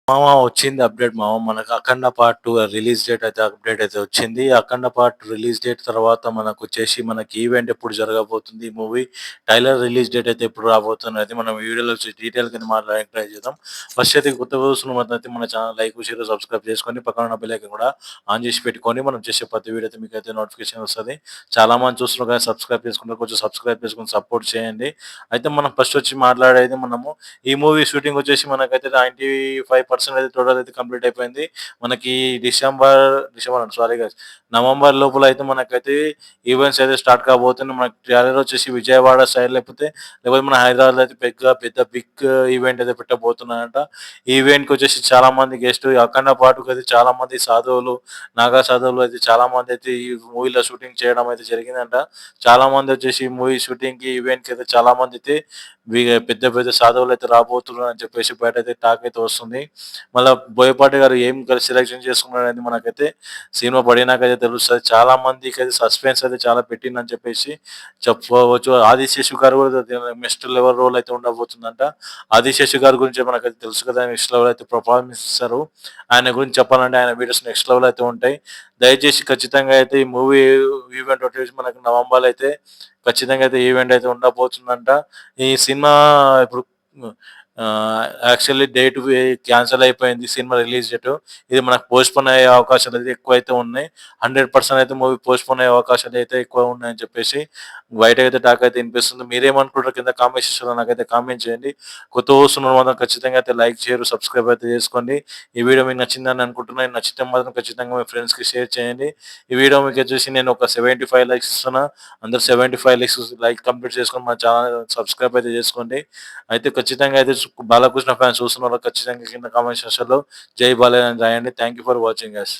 మామ వచ్చింది అప్‌డేట్ మామ. మనకు 'అఖండ పార్ట్ 2' రిలీజ్ డేట్ అయితే అప్‌డేట్ అయితే వచ్చింది. 'అఖండ పార్ట్' రిలీజ్ డేట్ తర్వాత మనకొచ్చేసి మనకి ఈవెంట్ ఎప్పుడు జరగబోతుంది, ఈ మూవీ ట్రైలర్ రిలీజ్ డేట్ అయితే ఎప్పుడు రాబోతున్నది మనం ఈ వీడియోలో డీటెయిల్ కింద మాట్లాడడానికి ట్రై చేద్దాం. ఫస్ట్ అయితే కొత్తగా చూస్తున్న వారైతే మన ఛానల్ లైక్, షేర్, సబ్స్క్రైబ్ చేసుకొని పక్కన ఉన్న బెల్ ఐకాన్ కూడా ఆన్ చేసి పెట్టుకొని మనం చేసే ప్రతి వీడియో అయితే మీకైతే నోటిఫికేషన్ వస్తది. చాలా మంది చూస్తున్నారు కానీ సబ్స్క్రైబ్ చేసుకుంటారు. కొంచెం సబ్స్క్రైబ్ చేసుకొని సపోర్ట్ చేయండి. అయితే మనం ఫస్ట్ వచ్చి మాట్లాడేది మనము ఈ మూవీ షూటింగ్ వచ్చేసి మనకైతే 95% అయితే టోటల్ అయితే కంప్లీట్ అయిపోయింది. మనకి డిసెంబర్ డిసెంబర్ అంట సారీ గైస్. నవంబర్ లోపల అయితే మనకైతే ఈవెంట్స్ అయితే స్టార్ట్ కాబోతున్నాయి. మనకి ట్రైలర్ వచ్చేసి విజయవాడ సైడ్ లేకపోతే మన హైదరాబాద్‌లో అయితే పెద్ద బిగ్ ఈవెంట్ అయితే పెట్టబోతున్నారంట. ఈ ఈవెంట్‌కి వచ్చేసి చాలా మంది గెస్ట్‌లు అఖండ పాటుకు అయితే చాలా మంది సాధువులు, నాగా సాధువులు అయితే చాలా మంది అయితే ఈ మూవీలో షూటింగ్ చేయడం అయితే జరిగిందంట. చాలా మంది వచ్చేసి మూవీ షూటింగ్‌కి, ఈవెంట్‌కి అయితే చాలా మంది అయితే పెద్ద పెద్ద సాధువులయితే రాబోతున్నారని చెప్పేసి బయటైతే టాక్ అయితే వస్తుంది. మళ్ళా బోయపాటి గారు ఏం సెలక్షన్ చేసుకున్నాడనేది మనకైతే సినిమా పడినాకైతే తెలుస్తది. చాలా మందికైతే సస్పెన్స్ అయితే చాలా పెట్టిండని చెప్పేసి చెప్పుకోవచ్చు. 'ఆదిశేషు' గారు కూడా నెక్స్ట్ లెవెల్ రోల్ అయితే ఉండబోతుందంట. 'ఆదిశేషు' గారి గురించి మనకైతే తెలుసు కదా! నెక్స్ట్ లెవెల్ అయితే పెర్ఫార్మెన్స్ ఇస్తారు. ఆయన గురించి చెప్పాలంటే ఆయన వీడియోస్ నెక్స్ట్ లెవెల్ అయితే ఉంటాయి. దయచేసి ఖచ్చితంగా అయితే ఈ మూవీ ఈవెంట్ వచ్చేసి మనకు నవంబర్‌లో అయితే ఖచ్చితంగా అయితే ఈవెంట్ అయితే ఉండబోతుందంట. ఈ సినిమా ఇప్పుడు యాక్చువల్లీ డేట్ క్యాన్సిల్ అయిపోయింది సినిమా రిలీజ్ డేట్. ఇది మనకు పోస్ట్‌పోన్ అయ్యే అవకాశాలు అయితే ఎక్కువైతే ఉన్నాయి. 100% అయితే మూవీ పోస్ట్‌పోన్ అయ్యే అవకాశాలు అయితే ఎక్కువ ఉన్నాయని చెప్పేసి బయటైతే టాక్ అయితే వినిపిస్తుంది. మీరేమనుకుంటారో కింద కామెంట్ సెక్షన్‌లో నాకైతే కామెంట్ చేయండి. కొత్తగా చూస్తున్న మాత్రం ఖచ్చితంగా అయితే లైక్, షేర్, సబ్స్క్రైబ్ అయితే చేసుకోండి. ఈ వీడియో మీకు నచ్చిందని అనుకుంటున్నాను. నచ్చితే మాత్రం ఖచ్చితంగా మీ ఫ్రెండ్స్‌కి షేర్ చేయండి. ఈ వీడియో మీకొచ్చేసి నేను ఒక 75 లైక్స్ ఇస్తున్నా. అందరూ 75 లైక్ కంప్లీట్ చేసుకొని మన ఛానల్ సబ్స్క్రైబ్ అయితే చేసుకోండి. అయితే ఖచ్చితంగా అయితే బాలకృష్ణ ఫ్యాన్స్ చూస్తున్నోళ్ళు ఖచ్చితంగా కింద కామెంట్ సెక్షన్‌లో జై బాలయ్య అని రాయండి. Thank you for watching guys.